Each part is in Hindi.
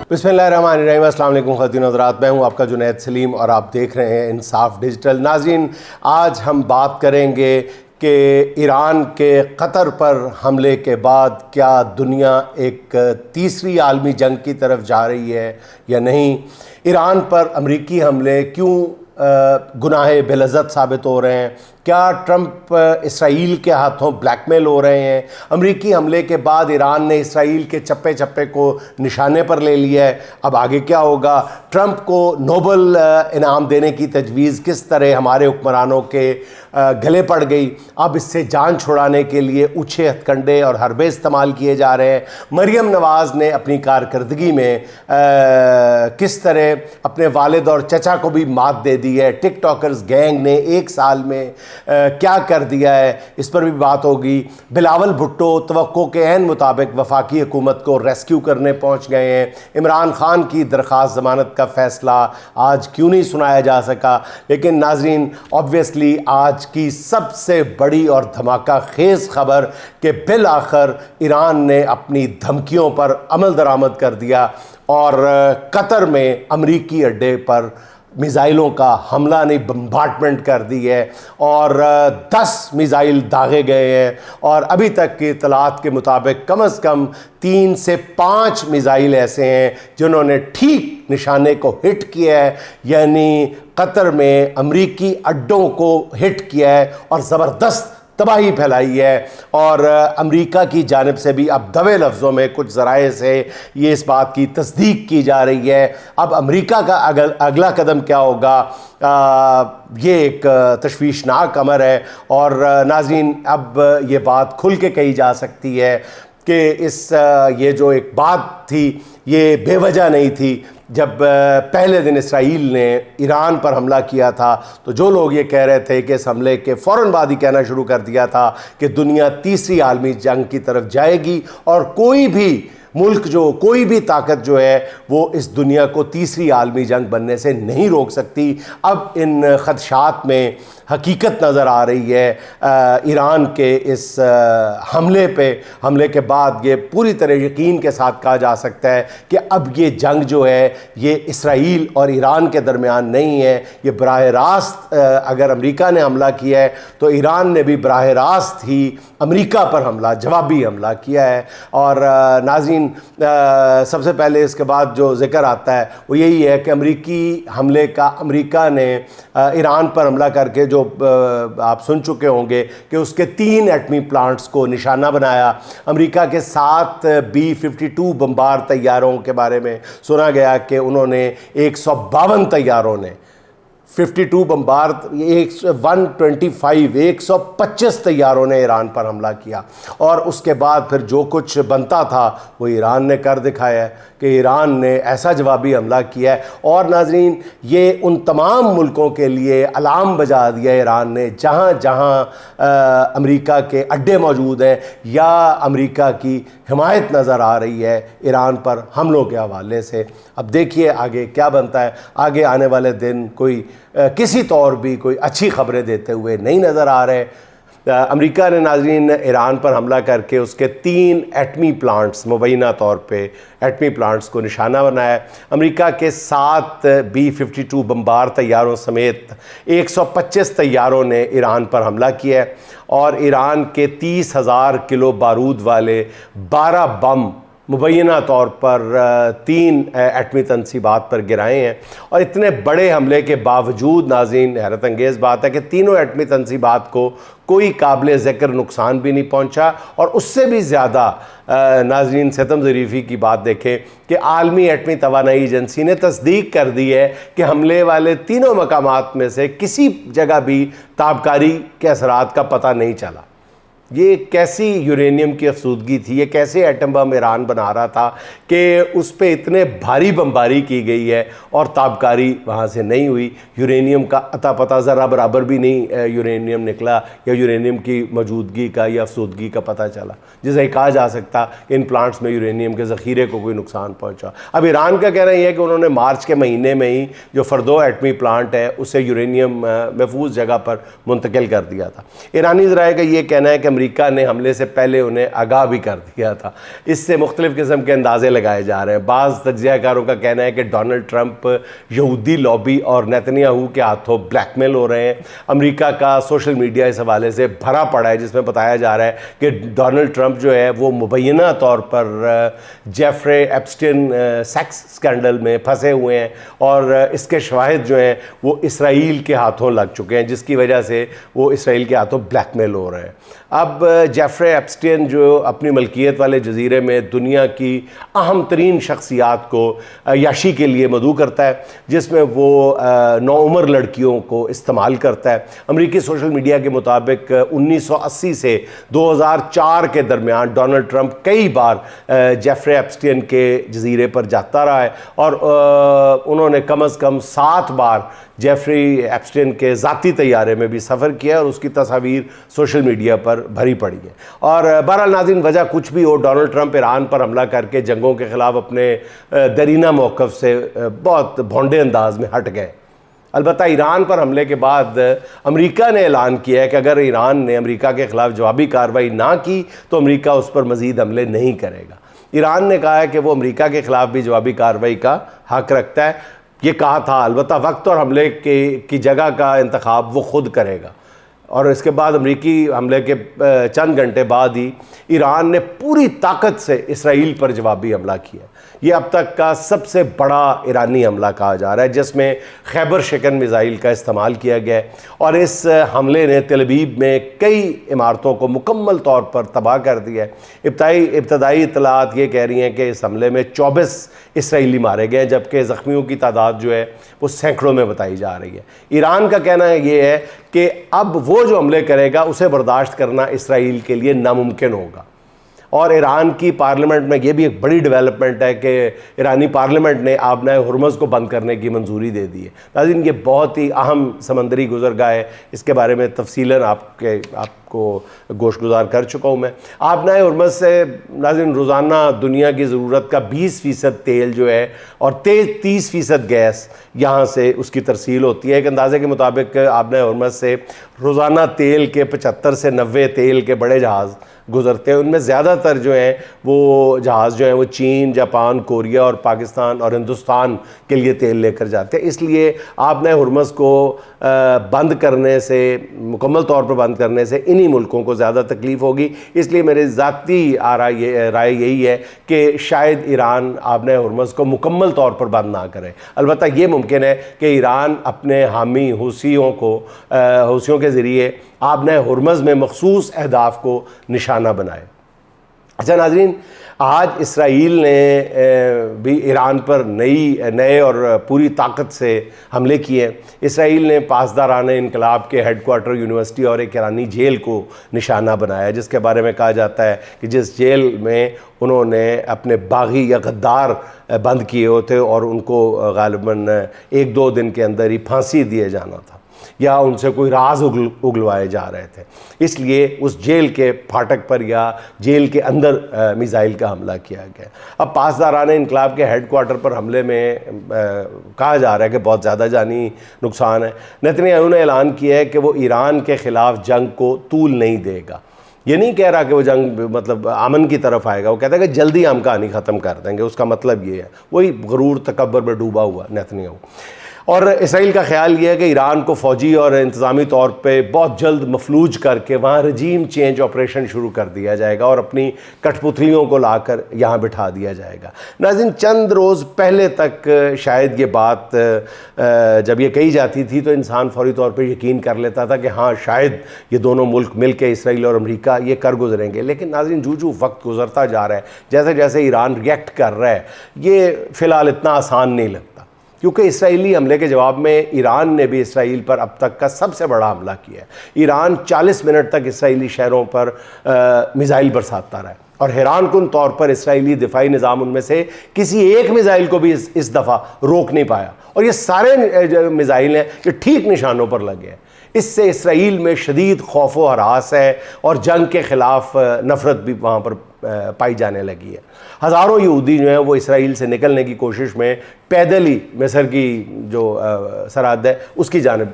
बिस्मिल्लाहिर्रहमानिर्रहीम। अस्सलाम वालेकुम ख़वातीन हज़रात, मैं हूँ आपका जुनैद सलीम और आप देख रहे हैं इंसाफ डिजिटल। नाज़रीन, आज हम बात करेंगे कि ईरान के कतर पर हमले के बाद क्या दुनिया एक तीसरी आलमी जंग की तरफ जा रही है या नहीं। ईरान पर अमरीकी हमले क्यों गुनाहे बेलज़्ज़त साबित हो रहे हैं। क्या ट्रंप इसराइल के हाथों ब्लैकमेल हो रहे हैं। अमरीकी हमले के बाद ईरान ने इसराइल के चप्पे चप्पे को निशाने पर ले लिया है। अब आगे क्या होगा। ट्रंप को नोबल इनाम देने की तजवीज़ किस तरह हमारे हुक्मरानों के गले पड़ गई। अब इससे जान छुड़ाने के लिए ऊँचे हथकंडे और हरबे इस्तेमाल किए जा रहे हैं। मरियम नवाज़ ने अपनी कारकर्दगी में किस तरह अपने वालिद और चचा को भी मात दे दी है। टिकटॉकर्स गैंग ने एक साल में क्या कर दिया है, इस पर भी बात होगी। बिलावल भुट्टो तवक्को के ऐन मुताबिक वफाकी हुकूमत को रेस्क्यू करने पहुंच गए हैं। इमरान खान की दरख्वास्त ज़मानत का फ़ैसला आज क्यों नहीं सुनाया जा सका। लेकिन नाज़रीन, ऑब्वियसली आज की सबसे बड़ी और धमाका खेज़ खबर कि बिल आखिर ईरान ने अपनी धमकियों पर अमल दरामद कर दिया और कतर में अमरीकी अड्डे पर मिज़ाइलों का हमला नहीं बम्बार्डमेंट कर दी है और 10 मिज़ाइल दागे गए हैं। और अभी तक की इत्तलात के मुताबिक कम से कम 3 से 5 मिज़ाइल ऐसे हैं जिन्होंने ठीक निशाने को हिट किया है, यानी कतर में अमरीकी अड्डों को हिट किया है और ज़बरदस्त तबाही फैलाई है। और अमेरिका की जानिब से भी अब दबे लफ्ज़ों में कुछ ज़राए से ये इस बात की तस्दीक की जा रही है। अब अमेरिका का अगला कदम क्या होगा, ये एक तशवीशनाक अमर है। और नाज़रीन, अब ये बात खुल के कही जा सकती है कि ये जो एक बात थी ये बेवजह नहीं थी। जब पहले दिन इसराइल ने ईरान पर हमला किया था तो जो लोग ये कह रहे थे कि इस हमले के फ़ौरन बाद ही कहना शुरू कर दिया था कि दुनिया तीसरी आलमी जंग की तरफ जाएगी और कोई भी मुल्क कोई भी ताकत जो है वो इस दुनिया को तीसरी आलमी जंग बनने से नहीं रोक सकती। अब इन ख़दशात में हकीकत नज़र आ रही है। ईरान के इस हमले के बाद ये पूरी तरह यकीन के साथ कहा जा सकता है कि अब ये जंग जो है ये इसराइल और ईरान के दरमियान नहीं है। ये बराह रास्त अगर अमेरिका ने हमला किया है तो ईरान ने भी बराह रास्त ही अमेरिका पर जवाबी हमला किया है। और नाज़रीन, सबसे पहले इसके बाद जो ज़िक्र आता है वो यही है कि अमेरिकी हमले का अमेरिका ने ईरान पर हमला करके जो आप सुन चुके होंगे कि उसके 3 एटमी प्लांट्स को निशाना बनाया। अमेरिका के 7 B-52 बम्बार तैयारों के बारे में सुना गया कि उन्होंने 152 तैयारों ने 52 बम्बार 125 तैयारों ने ईरान पर हमला किया। और उसके बाद फिर जो कुछ बनता था वो ईरान ने कर दिखाया है कि ईरान ने ऐसा जवाबी हमला किया है। और नाज़रीन, ये उन तमाम मुल्कों के लिए अलार्म बजा दिया ईरान ने जहाँ जहाँ अमेरिका के अड्डे मौजूद हैं या अमेरिका की हिमायत नज़र आ रही है ईरान पर हमलों के हवाले से। अब देखिए आगे क्या बनता है। आगे आने वाले दिन कोई किसी तौर भी कोई अच्छी खबरें देते हुए नहीं नज़र आ रहे। अमेरिका ने नाज़रीन ईरान पर हमला करके उसके 3 एटमी प्लांट्स, मुबैना तौर पे एटमी प्लांट्स को निशाना बनाया। अमेरिका के 7 B-52 बम्बार तैयारों समेत 125 तैयारों ने ईरान पर हमला किया है और ईरान के 30,000 किलो बारूद वाले 12 बम मुबैना तौर पर 3 एटमी तनसीबात पर गिराए हैं। और इतने बड़े हमले के बावजूद नाज़रीन, हैरत अंगेज़ बात है कि तीनों एटमी तनसीबात को कोई काबिल ज़िक्र नुकसान भी नहीं पहुंचा। और उससे भी ज़्यादा नाज़रीन, सितम ज़रीफ़ी की बात देखें कि आलमी एटमी तवानाई एजेंसी ने तस्दीक कर दी है कि हमले वाले तीनों मकामात में से किसी जगह भी ताबकारी के असरात का पता नहीं चला। ये कैसी यूरेनियम की अफसूदगी थी, ये कैसे एटम बम ईरान बना रहा था कि उस पर इतने भारी बमबारी की गई है और ताबकारी वहाँ से नहीं हुई। यूरेनियम का अता पता ज़रा बराबर भी नहीं यूरेनियम निकला या यूरेनियम की मौजूदगी का या अफसूदगी का पता चला, जिसे कहा जा सकता कि इन प्लांट्स में यूरेनियम के ज़ख़ीरे को कोई नुकसान पहुँचा। अब ईरान का कहना यह है कि उन्होंने मार्च के महीने में ही जो फर्दो एटमी प्लांट है उसे यूरेनियम महफूज जगह पर मुंतकिल कर दिया था। ईरानी ज़राए का ये कहना है कि अमेरिका ने हमले से पहले उन्हें आगाह भी कर दिया था। इससे मुख्तलिफ़ किस्म के अंदाजे लगाए जा रहे हैं। बाज़ तज्ज़ियाकारों का कहना है कि डोनाल्ड ट्रंप यहूदी लॉबी और नेतन्याहू के हाथों ब्लैकमेल हो रहे हैं। अमेरिका का सोशल मीडिया इस हवाले से भरा पड़ा है, जिसमें बताया जा रहा है कि डोनाल्ड ट्रंप जो है वो मुबैना तौर पर जेफरे एप्स्टीन सेक्स स्कैंडल में फंसे हुए हैं और इसके शवाहिद जो हैं वो इसराइल के हाथों लग चुके हैं, जिसकी वजह से वो इसराइल के हाथों ब्लैकमेल हो रहे हैं। अब जेफरे एप्स्टीन जो अपनी मलकियत वाले जजीरे में दुनिया की अहम तरीन शख्सियात को याशी के लिए मदऊ करता है, जिसमें वो नौउम्र लड़कियों को इस्तेमाल करता है। अमरीकी सोशल मीडिया के मुताबिक 1980 से 2004 के दरमियान डोनाल्ड ट्रंप कई बार जेफरे एप्स्टीन के जजीरे पर जाता रहा है और उन्होंने कम से कम 7 बार जेफरी एप्स्टीन के ज़ाती तैयारे में भी सफ़र किया और उसकी तस्वीर सोशल मीडिया पर भरी पड़ी है। और बहरहाल नाज़रीन, वजह कुछ भी हो, डोनाल्ड ट्रंप ईरान पर हमला करके जंगों के ख़िलाफ़ अपने दरीना मौक़िफ़ से बहुत भोंडे अंदाज में हट गए। अलबत्ता ईरान पर हमले के बाद अमेरिका ने ऐलान किया है कि अगर ईरान ने अमेरिका के ख़िलाफ़ जवाबी कार्रवाई ना की तो अमेरिका उस पर मज़ीद हमले नहीं करेगा। ईरान ने कहा है कि वो अमेरिका के ख़िलाफ़ भी जवाबी कार्रवाई का हक़ रखता है। ये कहा था, अलबत्ता वक्त और हमले की जगह का इंतखाब वो ख़ुद करेगा। और इसके बाद अमरीकी हमले के चंद घंटे बाद ही ईरान ने पूरी ताकत से इसराइल पर जवाबी हमला किया। ये अब तक का सबसे बड़ा ईरानी हमला कहा जा रहा है, जिसमें खैबर शिकन मिसाइल का इस्तेमाल किया गया है और इस हमले ने तेल अवीव में कई इमारतों को मुकम्मल तौर पर तबाह कर दिया है। इब्तदाई इतलात ये कह रही हैं कि इस हमले में 24 इसराइली मारे गए, जबकि ज़ख्मियों की तादाद जो है वो सैकड़ों में बताई जा रही है। ईरान का कहना ये है कि अब वो जो हमले करेगा उसे बर्दाश्त करना इसराइल के लिए नामुमकिन होगा। और ईरान की पार्लियामेंट में ये भी एक बड़ी डेवलपमेंट है कि ईरानी पार्लियामेंट ने आबनाए हुर्मुज़ को बंद करने की मंजूरी दे दी है। नाज़रीन, ये बहुत ही अहम समंदरी गुज़रगाह है, इसके बारे में तफसीलन आपको गोशगुजार कर चुका हूँ मैं। आबनाए हुर्मुज़ से नाज़रीन रोज़ाना दुनिया की ज़रूरत का 20% तेल जो है और 30% गैस यहाँ से उसकी तरसील होती है। एक अंदाजे के मुताबिक आबनाए हुर्मुज़ से रोज़ाना तेल के 75 से 90 तेल के बड़े जहाज़ गुज़रते हैं। उनमें ज़्यादातर जो हैं वो जहाज़ जो हैं वो चीन, जापान, कोरिया और पाकिस्तान और हिंदुस्तान के लिए तेल लेकर जाते हैं। इसलिए आबनाए हुर्मुज़ को बंद करने से, मुकम्मल तौर पर बंद करने से इन्हीं मुल्कों को ज़्यादा तकलीफ़ होगी। इसलिए मेरी ज़ाती राय यही है कि शायद ईरान आबनाए हुर्मुज़ को मुकम्मल तौर पर बंद ना करे। अलबत्ता ये मुमकिन है कि ईरान अपने हामी हूसियों के ज़रिए आबनाए हुर्मुज़ में मखसूस अहदाफ को निशाना बनाए। अच्छा नाज़रीन, आज इसराइल ने भी ईरान पर नए और पूरी ताकत से हमले किए। इसराइल ने पासदाराना इनकलाब के हेडक्वार्टर यूनिवर्सिटी और एक ईरानी जेल को निशाना बनाया, जिसके बारे में कहा जाता है कि जिस जेल में उन्होंने अपने बागी या गद्दार बंद किए होते और उनको गालिबन 1-2 दिन के अंदर ही फांसी दिए जाना था या उनसे कोई राज उगलवाए जा रहे थे। इसलिए उस जेल के फाटक पर या जेल के अंदर मिसाइल का हमला किया गया। अब पासदाराना इनकलाब के हेडक्वार्टर पर हमले में कहा जा रहा है कि बहुत ज़्यादा जानी नुकसान है। नेतन्याहू ने ऐलान किया है कि वो ईरान के ख़िलाफ़ जंग को तूल नहीं देगा। ये नहीं कह रहा कि वो जंग मतलब अमन की तरफ आएगा, वो कहता है कि जल्दी हम कहानी ख़त्म कर देंगे। उसका मतलब ये है, वही गरूर तकब्बर में डूबा हुआ नेतन्याहू। और इसराइल का ख्याल ये है कि ईरान को फ़ौजी और इंतज़ामी तौर पे बहुत जल्द मफलूज करके वहाँ रजीम चेंज ऑपरेशन शुरू कर दिया जाएगा और अपनी कठपुतलियों को लाकर यहाँ बिठा दिया जाएगा। नाज़रीन, चंद रोज़ पहले तक शायद ये बात जब ये कही जाती थी तो इंसान फौरी तौर पर यकीन कर लेता था कि हाँ शायद ये दोनों मुल्क मिल के इसराइल और अमेरिका ये कर गुजरेंगे। लेकिन नाज़रीन, जो वक्त गुजरता जा रहा है, जैसे जैसे ईरान रिएक्ट कर रहा है, ये फ़िलहाल इतना आसान नहीं लगता, क्योंकि इसराइली हमले के जवाब में ईरान ने भी इसराइल पर अब तक का सबसे बड़ा हमला किया है। ईरान 40 मिनट तक इसराइली शहरों पर मिसाइल बरसाता रहा है और हैरानकुन तौर पर इसराइली दिफाई निज़ाम उनमें से किसी एक मिसाइल को भी इस दफ़ा रोक नहीं पाया और ये सारे जो मिसाइल हैं ये ठीक निशानों पर लगे हैं। इससे इसराइल में शदीद खौफ व हरास है और जंग के ख़िलाफ़ नफ़रत भी वहाँ पर पाई जाने लगी है। हज़ारों यहूदी जो हैं वो इसराइल से निकलने की कोशिश में पैदल ही मिस्र की जो सरहद है उसकी जानिब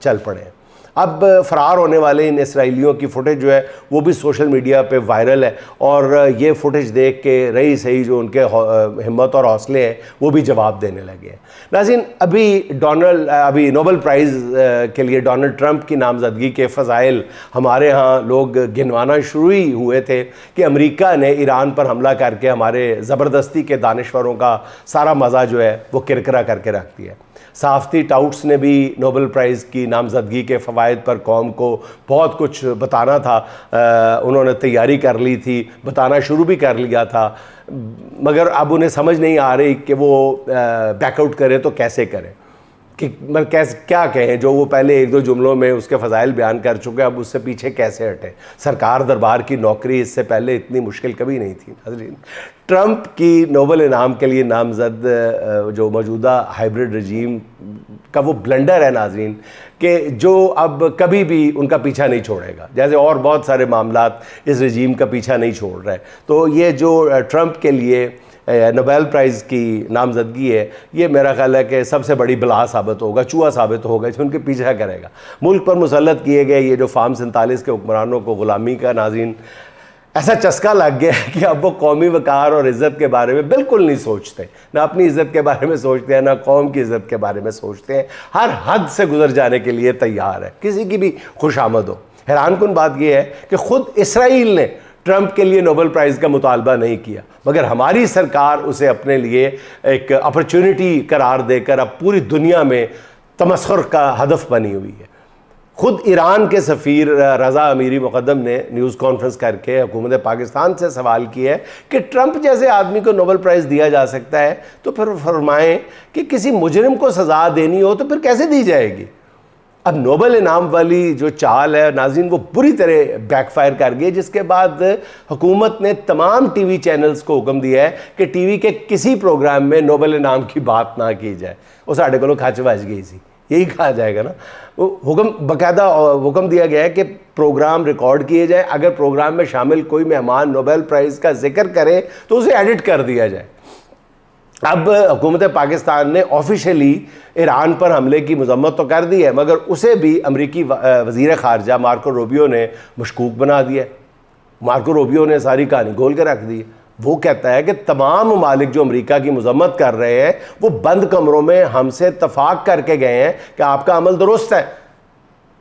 चल पड़े हैं। अब फ़रार होने वाले इन इसराइलियों की फ़ुटेज जो है वो भी सोशल मीडिया पे वायरल है, और ये फ़ुटेज देख के रही सही जो उनके हिम्मत और हौसले हैं वो भी जवाब देने लगे हैं। नाज़रीन, अभी नोबेल प्राइज़ के लिए डोनाल्ड ट्रंप की नामजदगी के फ़ज़ाइल हमारे यहाँ लोग गिनवाना शुरू ही हुए थे कि अमेरिका ने ईरान पर हमला करके हमारे ज़बरदस्ती के दानिश्वरों का सारा मज़ा जो है वो किरकिरा करके रख दिया। सहाफ़ती टाउट्स ने भी नोबेल प्राइज़ की नामजदगी के फ़वाइद पर कौम को बहुत कुछ बताना था, उन्होंने तैयारी कर ली थी, बताना शुरू भी कर लिया था, मगर अब उन्हें समझ नहीं आ रही कि वो बैकआउट करें तो कैसे करें, कि मतलब कैसे क्या कहें। जो वो पहले एक दो जुमलों में उसके फ़ज़ाइल बयान कर चुके, अब उससे पीछे कैसे हटें। सरकार दरबार की नौकरी इससे पहले इतनी मुश्किल कभी नहीं थी। नाज़रीन, ट्रंप की नोबेल इनाम के लिए नामज़द जो मौजूदा हाइब्रिड रजीम का वो ब्लंडर है नाज़रीन, कि जो अब कभी भी उनका पीछा नहीं छोड़ेगा, जैसे और बहुत सारे मामलात इस रजीम का पीछा नहीं छोड़ रहे। तो ये जो ट्रंप के लिए नोबेल प्राइज़ की नामजदगी है, ये मेरा ख्याल है कि सबसे बड़ी बला साबित होगा, चूहा साबित होगा जो उनके पीछा करेगा। मुल्क पर मुसल्लत किए गए ये जो फार्म 47 के हुक्मरानों को ग़ुलामी का नाज़रीन ऐसा चस्का लग गया है कि अब वो कौमी वक़ार और इज़्ज़त के बारे में बिल्कुल नहीं सोचते, ना अपनी इज़्ज़त के बारे में सोचते हैं, ना कौम की इज़्ज़त के बारे में सोचते हैं। हर हद से गुजर जाने के लिए तैयार है, किसी की भी खुशामद हो। हैरानकुन बात यह है कि ख़ुद इसराइल ने ट्रंप के लिए नोबेल प्राइज़ का मुतालबा नहीं किया, मगर हमारी सरकार उसे अपने लिए एक अपॉर्चुनिटी करार देकर अब पूरी दुनिया में तमस्खुर का हदफ बनी हुई है। ख़ुद ईरान के सफ़ीर रज़ा अमीरी मुक़द्दम ने न्यूज़ कॉन्फ्रेंस करके हुकूमत पाकिस्तान से सवाल किया है कि ट्रंप जैसे आदमी को नोबेल प्राइज़ दिया जा सकता है, तो फिर फरमाएं कि किसी मुजरिम को सज़ा देनी हो तो फिर कैसे दी जाएगी। अब नोबेल इनाम वाली जो चाल है नाज़रीन, वो बुरी तरह बैकफायर कर गई, जिसके बाद हुकूमत ने तमाम टीवी चैनल्स को हुक्म दिया है कि टीवी के किसी प्रोग्राम में नोबेल इनाम की बात ना की जाए। वो साढ़े को खच बज गई सी, यही कहा जाएगा ना। वो हुक्म बाकायदा हुक्म दिया गया है कि प्रोग्राम रिकॉर्ड किए जाए, अगर प्रोग्राम में शामिल कोई मेहमान नोबेल प्राइज़ का जिक्र करे तो उसे एडिट कर दिया जाए। अब हुकूमत पाकिस्तान ने ऑफिशियली ईरान पर हमले की मजम्मत तो कर दी है, मगर उसे भी अमरीकी वज़ीर ख़ारजा मार्को रूबियो ने मशकूक बना दिया। मार्को रूबियो ने सारी कहानी गोल कर रख दी। वो कहता है कि तमाम ममालिक जो अमरीका की मजम्मत कर रहे हैं वो बंद कमरों में हमसे इत्तफाक करके गए हैं कि आपका अमल दुरुस्त है,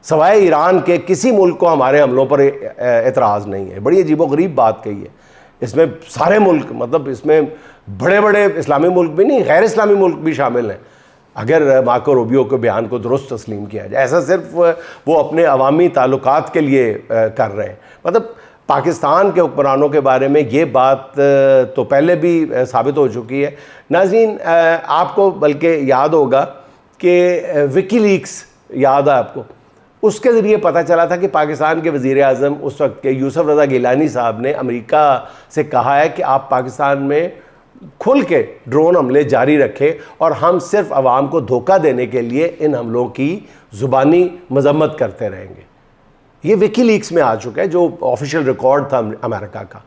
सवाए ईरान के किसी मुल्क को हमारे हमलों पर एतराज़ नहीं है। बड़ी अजीबोगरीब बात कही है। इसमें सारे मुल्क, मतलब इसमें बड़े बड़े इस्लामी मुल्क भी नहीं, गैर इस्लामी मुल्क भी शामिल हैं, अगर मार्को रूबियो के बयान को दुरुस्त तस्लीम किया जाए। ऐसा सिर्फ वो अपने अवामी ताल्लुकात के लिए कर रहे हैं। मतलब पाकिस्तान के हुक्मरानों के बारे में ये बात तो पहले भी साबित हो चुकी है। नाज़रीन, आपको बल्कि याद होगा कि विकीलीक्स याद है आपको, उसके ज़रिए पता चला था कि पाकिस्तान के वज़ीर आज़म उस वक्त के यूसुफ रज़ा गिलानी साहब ने अमेरिका से कहा है कि आप पाकिस्तान में खुल के ड्रोन हमले जारी रखें और हम सिर्फ आवाम को धोखा देने के लिए इन हमलों की ज़ुबानी मजम्मत करते रहेंगे। ये विकीलीक्स में आ चुका है, जो ऑफिशियल रिकॉर्ड था अमेरिका का,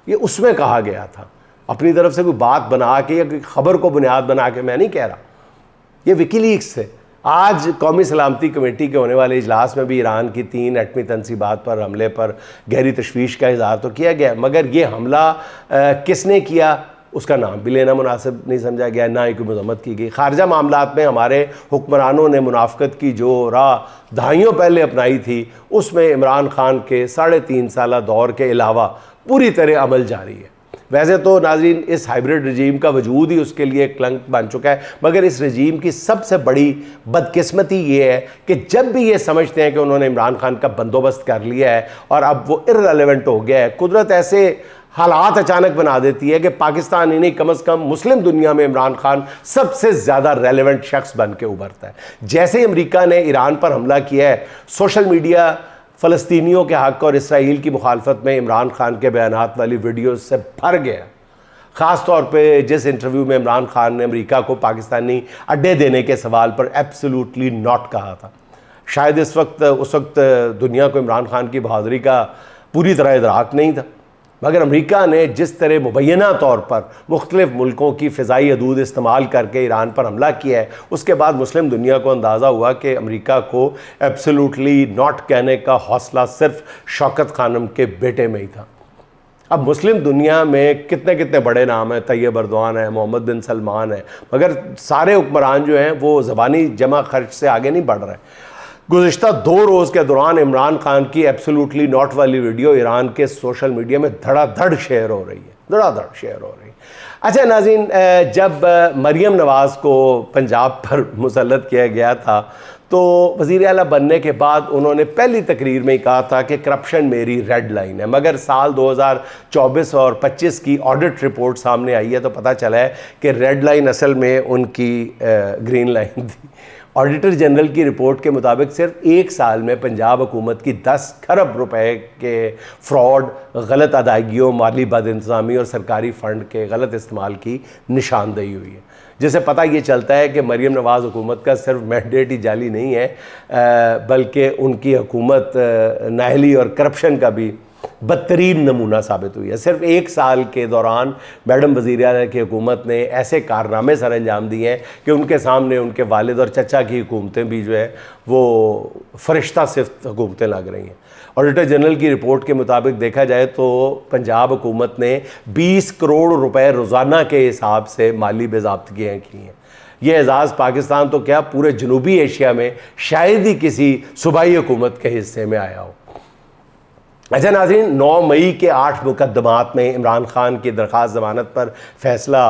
ये उसमें कहा गया था। अपनी तरफ से कोई बात बना के या कोई ख़बर को बुनियाद बना के मैं नहीं कह रहा, ये विकीलीक्स से। आज कौमी सलामती कमेटी के होने वाले इजलास में भी ईरान की 3 एटमी तनसीबात पर हमले पर गहरी तशवीश का इज़हार तो किया गया, मगर ये हमला किसने किया उसका नाम भी लेना मुनासिब नहीं समझा गया, ना ही कोई मजम्मत की गई। खारजा मामलात में हमारे हुक्मरानों ने मुनाफ़क़त की जो राह दहाइयों पहले अपनाई थी, उसमें इमरान खान के 3.5 साला दौर के अलावा पूरी तरह अमल जारी है। वैसे तो नाज़रीन, इस हाइब्रिड रजीम का वजूद ही उसके लिए कलंक बन चुका है, मगर इस रजीम की सबसे बड़ी बदकिस्मती ये है कि जब भी ये समझते हैं कि उन्होंने इमरान खान का बंदोबस्त कर लिया है और अब वो इर्रेलेवेंट हो गया है, कुदरत ऐसे हालात अचानक बना देती है कि पाकिस्तान ही नहीं, कम अज़ कम मुस्लिम दुनिया में इमरान खान सबसे ज़्यादा रेलेवेंट शख्स बन के उभरता है। जैसे ही अमेरिका ने ईरान पर हमला किया है, सोशल मीडिया फ़लस्तीनियों के हक़ और इसराइल की मुखालफत में इमरान खान के बयानात वाली वीडियोज़ से भर गया। ख़ास तौर पे जिस इंटरव्यू में इमरान खान ने अमेरिका को पाकिस्तानी अड्डे देने के सवाल पर एब्सोल्युटली नॉट कहा था। शायद उस वक्त दुनिया को इमरान खान की बहादुरी का पूरी तरह इदराक नहीं था, मगर अमेरिका ने जिस तरह मुबैना तौर पर मुख्तलिफ मुल्कों की फ़िज़ाई हदूद इस्तेमाल करके ईरान पर हमला किया है, उसके बाद मुस्लिम दुनिया को अंदाज़ा हुआ कि अमेरिका को एब्सोल्युटली नॉट कहने का हौसला सिर्फ शौकत खानम के बेटे में ही था। अब मुस्लिम दुनिया में कितने कितने बड़े नाम हैं, तैयब अर्दवान है, मोहम्मद बिन सलमान है, मगर सारे हुक्मरान जो हैं वो ज़बानी जमा खर्च से आगे नहीं बढ़ रहे। गुज़िश्ता 2 रोज़ के दौरान इमरान खान की एब्सोल्युटली नॉट वाली वीडियो ईरान के सोशल मीडिया में धड़ाधड़ शेयर हो रही है, धड़ाधड़ शेयर हो रही है। अच्छा नाज़रीन, जब मरियम नवाज़ को पंजाब पर मुसल्लत किया गया था तो वज़ीर आला बनने के बाद उन्होंने पहली तकरीर में ही कहा था कि करप्शन मेरी रेड लाइन है, मगर साल 2024 और 25 की ऑडिट रिपोर्ट सामने आई है तो पता चला है कि रेड लाइन असल में उनकी ग्रीन लाइन थी। ऑडिटर जनरल की रिपोर्ट के मुताबिक सिर्फ 1 साल में पंजाब हुकूमत की 10 खरब रुपए के फ्रॉड, गलत अदायगियों, माली बदइंतज़ामी और सरकारी फ़ंड के गलत इस्तेमाल की निशानदेही हुई है, जिससे पता ये चलता है कि मरियम नवाज़ हुकूमत का सिर्फ मैंडेट ही जाली नहीं है, बल्कि उनकी हुकूमत नाअहली और करप्शन का भी बदतरीन नमूना साबित हुई है। सिर्फ 1 साल के दौरान मैडम वज़ीर आला की हुकूमत ने ऐसे कारनामे सर अंजाम दिए हैं कि उनके सामने उनके वालिद और चचा की हुकूमतें भी जो है वो फरिश्ता सिफ्त हुकूमतें लग रही हैं। ऑडिटर जनरल की रिपोर्ट के मुताबिक देखा जाए तो पंजाब हुकूमत ने 20 करोड़ रुपए रोज़ाना के हिसाब से माली बेज़ाब्तगियाँ की हैं। ये एजाज़ पाकिस्तान तो क्या पूरे जनूबी एशिया में शायद ही किसी सूबाई हुकूमत के हिस्से में आया हो। अच्छा नाज़रीन, 9 मई के 8 मुकदमात में इमरान खान की दरख्वास्त ज़मानत पर फ़ैसला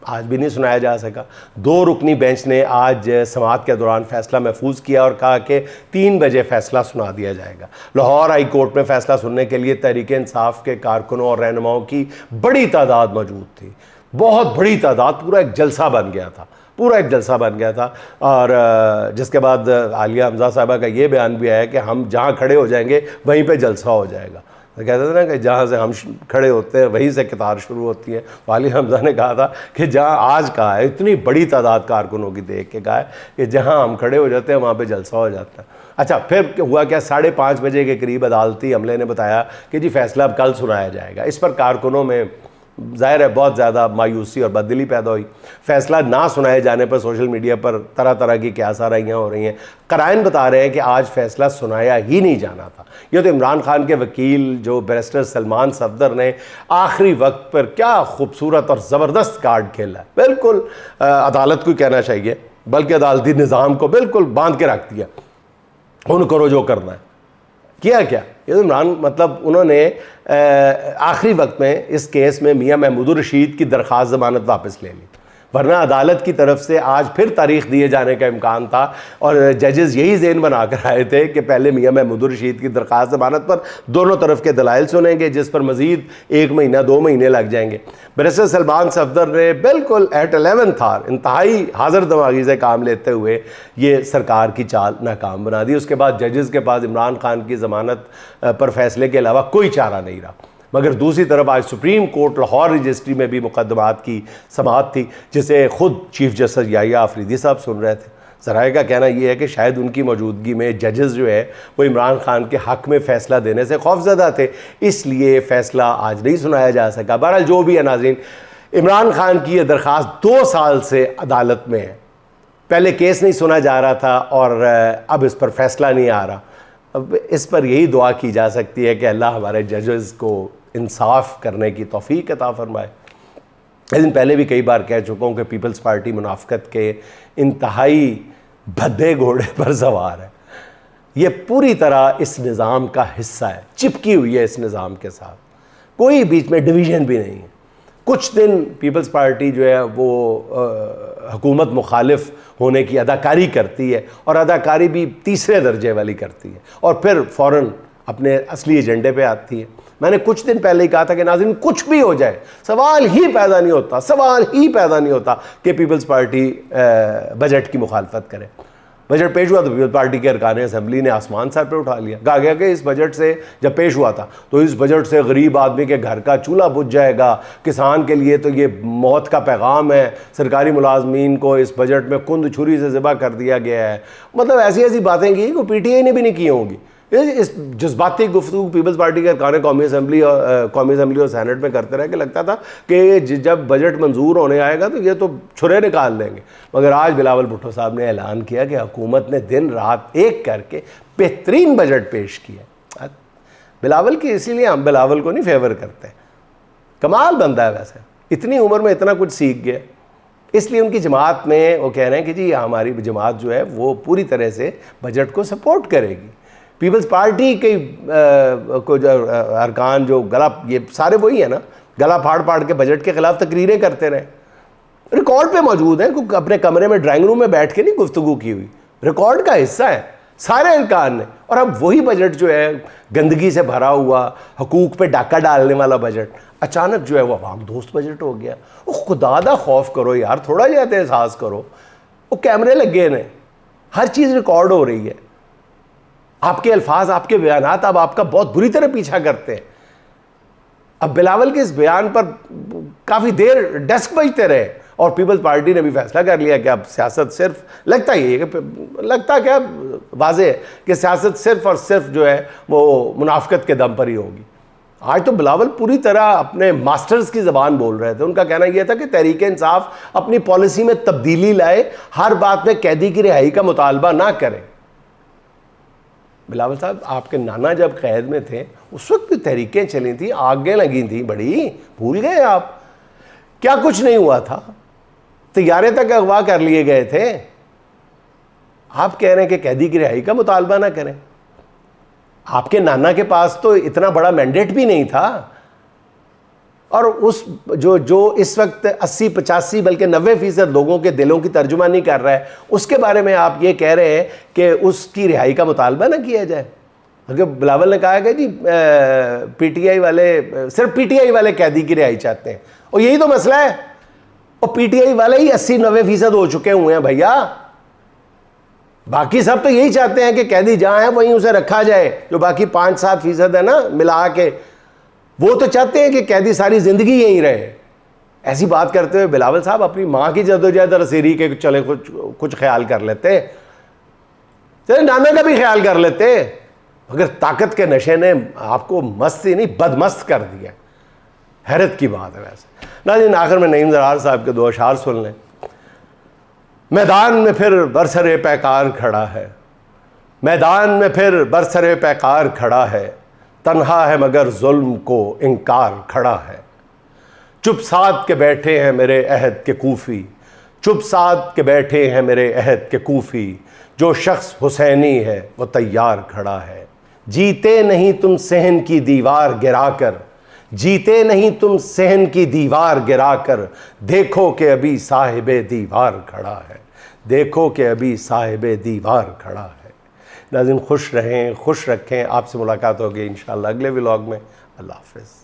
आज भी नहीं सुनाया जा सका। 2 रुकनी बेंच ने आज समाअत के दौरान फ़ैसला महफूज किया और कहा कि 3 बजे फ़ैसला सुना दिया जाएगा। लाहौर हाई कोर्ट में फ़ैसला सुनने के लिए तहरीक इंसाफ के कारकुनों और रहनुमाओं की बड़ी तादाद मौजूद थी, बहुत बड़ी तादाद, पूरा एक जलसा बन गया था, पूरा एक जलसा बन गया था। और जिसके बाद आलिया हमज़ा साहबा का ये बयान भी आया कि हम जहाँ खड़े हो जाएंगे वहीं पे जलसा हो जाएगा। तो कहते थे ना कि जहाँ से हम खड़े होते हैं वहीं से कतार शुरू होती है। तो आलिया हमज़ा ने कहा था कि जहाँ आज कहा है, इतनी बड़ी तादाद कारकुनों की देख के कहा है कि जहाँ हम खड़े हो जाते हैं वहाँ पर जलसा हो जाता है। अच्छा, फिर हुआ क्या, 5:30 बजे के करीब अदालती अमले ने बताया कि जी फ़ैसला अब कल सुनाया जाएगा। इस पर कारकुनों में ज़ाहिर है बहुत ज़्यादा मायूसी और बददिली पैदा हुई। फ़ैसला ना सुनाए जाने पर सोशल मीडिया पर तरह तरह की क्यासाराइयाँ हो रही हैं। कराइन बता रहे हैं कि आज फ़ैसला सुनाया ही नहीं जाना था। ये तो इमरान खान के वकील जो बैरिस्टर सलमान सफदर ने आखिरी वक्त पर क्या खूबसूरत और ज़बरदस्त कार्ड खेला है। बिल्कुल अदालत को कहना चाहिए, बल्कि अदालती निज़ाम को बिल्कुल बांध के रख दिया, उन करो जो करना है। किया क्या, ये तो इमरान मतलब उन्होंने आखिरी वक्त में इस केस में मियां महमूदुर रशीद की दरख्वास्त ज़मानत वापस ले ली, वरना अदालत की तरफ से आज फिर तारीख दिए जाने का इम्कान था। और जजेस यही ज़हन बना कर आए थे कि पहले मियां महमूदुर रशीद की दरख्वास्त ज़मानत पर दोनों तरफ के दलाइल सुनेंगे, जिस पर मज़ीद 1 महीना 2 महीने लग जाएंगे। बैरिस्टर सलमान सफदर ने बिल्कुल एट 11th आवर इंतहाई हाजिर दिमागी से काम लेते हुए ये सरकार की चाल नाकाम बना दी। उसके बाद जजेस के पास इमरान खान की ज़मानत पर फैसले के अलावा कोई चारा नहीं रहा। मगर दूसरी तरफ आज सुप्रीम कोर्ट लाहौर रजिस्ट्री में भी मुकदमात की समाअत थी, जिसे ख़ुद चीफ जस्टिस याहिया आफरीदी साहब सुन रहे थे। ज़राए का कहना यह है कि शायद उनकी मौजूदगी में जजेस जो है वो इमरान खान के हक़ में फ़ैसला देने से खौफज़दा थे, इसलिए फ़ैसला आज नहीं सुनाया जा सका। बहरहाल जो भी है नाज़रीन, इमरान खान की यह दरख्वास्त 2 साल से अदालत में है। पहले केस नहीं सुना जा रहा था और अब इस पर फ़ैसला नहीं आ रहा। अब इस पर यही दुआ की जा सकती है कि अल्लाह हमारे जजेस को इंसाफ करने की तौफीक अता फरमाए। लेकिन पहले भी कई बार कह चुका हूँ कि पीपल्स पार्टी मुनाफिकत के इंतहाई भद्दे घोड़े पर सवार है। ये पूरी तरह इस निज़ाम का हिस्सा है, चिपकी हुई है इस निज़ाम के साथ, कोई बीच में डिवीज़न भी नहीं है। कुछ दिन पीपल्स पार्टी जो है वो हुकूमत मुखालिफ होने की अदाकारी करती है, और अदाकारी भी तीसरे दर्जे वाली करती है, और फिर फ़ौरन अपने असली एजेंडे पे आती है। मैंने कुछ दिन पहले ही कहा था कि नाज़रीन कुछ भी हो जाए, सवाल ही पैदा नहीं होता कि पीपल्स पार्टी बजट की मुखालफत करे। बजट पेश हुआ तो पीपल्स पार्टी के अरकान असम्बली ने आसमान सर पे उठा लिया। कहा गया कि इस बजट से, जब पेश हुआ था तो इस बजट से गरीब आदमी के घर का चूल्हा बुझ जाएगा, किसान के लिए तो ये मौत का पैगाम है, सरकारी मुलाजमीन को इस बजट में कुंद छुरी से ज़िबा कर दिया गया है। मतलब ऐसी ऐसी बातें की को पीटीआई ने भी नहीं की होंगी। इस जज्बाती गुफ्तगू पीपल्स पार्टी के अरकान कौमी असम्बली और सेनेट में करते रहे कि लगता था कि जब बजट मंजूर होने आएगा तो ये तो छुरे निकाल लेंगे। मगर आज बिलावल भुट्टो साहब ने ऐलान किया कि हुकूमत ने दिन रात एक करके बेहतरीन बजट पेश किया। बिलावल की, इसीलिए हम बिलावल को नहीं फेवर करते, कमाल बंदा है वैसे, इतनी उम्र में इतना कुछ सीख गया। इसलिए उनकी जमात में वो कह रहे हैं कि जी हमारी जमात जो है वो पूरी तरह से बजट को सपोर्ट करेगी। पीपल्स पार्टी के को जो अरकान जो गला, ये सारे वही है ना, गला फाड़ फाड़ के बजट के खिलाफ तकरीरें करते रहे, रिकॉर्ड पे मौजूद हैं, क्योंकि अपने कमरे में ड्राइंग रूम में बैठ के नहीं गुफ्तगू की हुई, रिकॉर्ड का हिस्सा है सारे अरकान ने। और अब वही बजट जो है गंदगी से भरा हुआ, हकूक पे डाका डालने वाला बजट, अचानक जो है वो अवाम दोस्त बजट हो गया। वो खुदा दा खौफ करो यार, थोड़ा ज्यादा एहसास करो। वो कैमरे लगे ने, हर चीज़ रिकॉर्ड हो रही है, आपके अल्फाज, आपके बयानात अब आपका बहुत बुरी तरह पीछा करते हैं। अब बिलावल के इस बयान पर काफ़ी देर डेस्क बजते रहे और पीपल्स पार्टी ने भी फैसला कर लिया कि अब सियासत सिर्फ, लगता ही है कि, लगता क्या वाज़ेह है कि सियासत सिर्फ और सिर्फ जो है वो मुनाफकत के दम पर ही होगी। आज तो बिलावल पूरी तरह अपने मास्टर्स की ज़बान बोल रहे थे। उनका कहना यह था कि तहरीक इंसाफ अपनी पॉलिसी में तब्दीली लाए, हर बात में कैदी की रिहाई का मुतालबा ना करें। बिलावल साहब, आपके नाना जब कैद में थे उस वक्त भी तहरीकें चली थी, आगे लगी थी बड़ी, भूल गए आप? क्या कुछ नहीं हुआ था, तैयारे तक अगवा कर लिए गए थे। आप कह रहे हैं कि कैदी की रिहाई का मुतालबा ना करें। आपके नाना के पास तो इतना बड़ा मैंडेट भी नहीं था। और उस जो इस वक्त 80-85 बल्कि 90% लोगों के दिलों की तर्जुमानी कर रहा है, उसके बारे में आप ये कह रहे हैं कि उसकी रिहाई का मुतालबा ना किया जाए। क्योंकि बिलावल ने कहा कि जी पीटीआई वाले, सिर्फ पीटीआई वाले कैदी की रिहाई चाहते हैं, और यही तो मसला है। और पीटीआई वाले ही 80-90% हो चुके हुए हैं भैया, बाकी सब तो यही चाहते हैं कि कैदी जहां है वहीं उसे रखा जाए। जो बाकी 5-7% है ना मिला के, वो तो चाहते हैं कि कैदी सारी जिंदगी यहीं रहे। ऐसी बात करते हुए बिलावल साहब अपनी माँ की जद्दोजहद रसीरी के चले कुछ ख्याल कर लेते, चले नाना का भी ख्याल कर लेते, मगर ताकत के नशे ने आपको मस्ती नहीं बदमस्त कर दिया। हैरत की बात है। वैसे नाज़रीन, आखिर में नईम ज़रार साहब के दो अशार सुन लें। मैदान में फिर बरसरे पैकार खड़ा है, मैदान में फिर बरसरे पैकार खड़ा है, तन्हा है मगर जुल्म को इनकार खड़ा है। चुप साध के बैठे हैं मेरे अहद के कूफी, चुप साध के बैठे हैं मेरे अहद के कूफी, जो शख्स हुसैनी है वो तैयार खड़ा है। जीते नहीं तुम सहन की दीवार गिराकर, जीते नहीं तुम सहन की दीवार गिराकर, देखो कि अभी साहिबे दीवार खड़ा है, देखो कि अभी साहिबे दीवार खड़ा है। नाज़रीन, खुश रहें, खुश रखें। आपसे मुलाकात होगी इंशाअल्लाह अगले व्लॉग में। अल्लाह हाफ़िज़।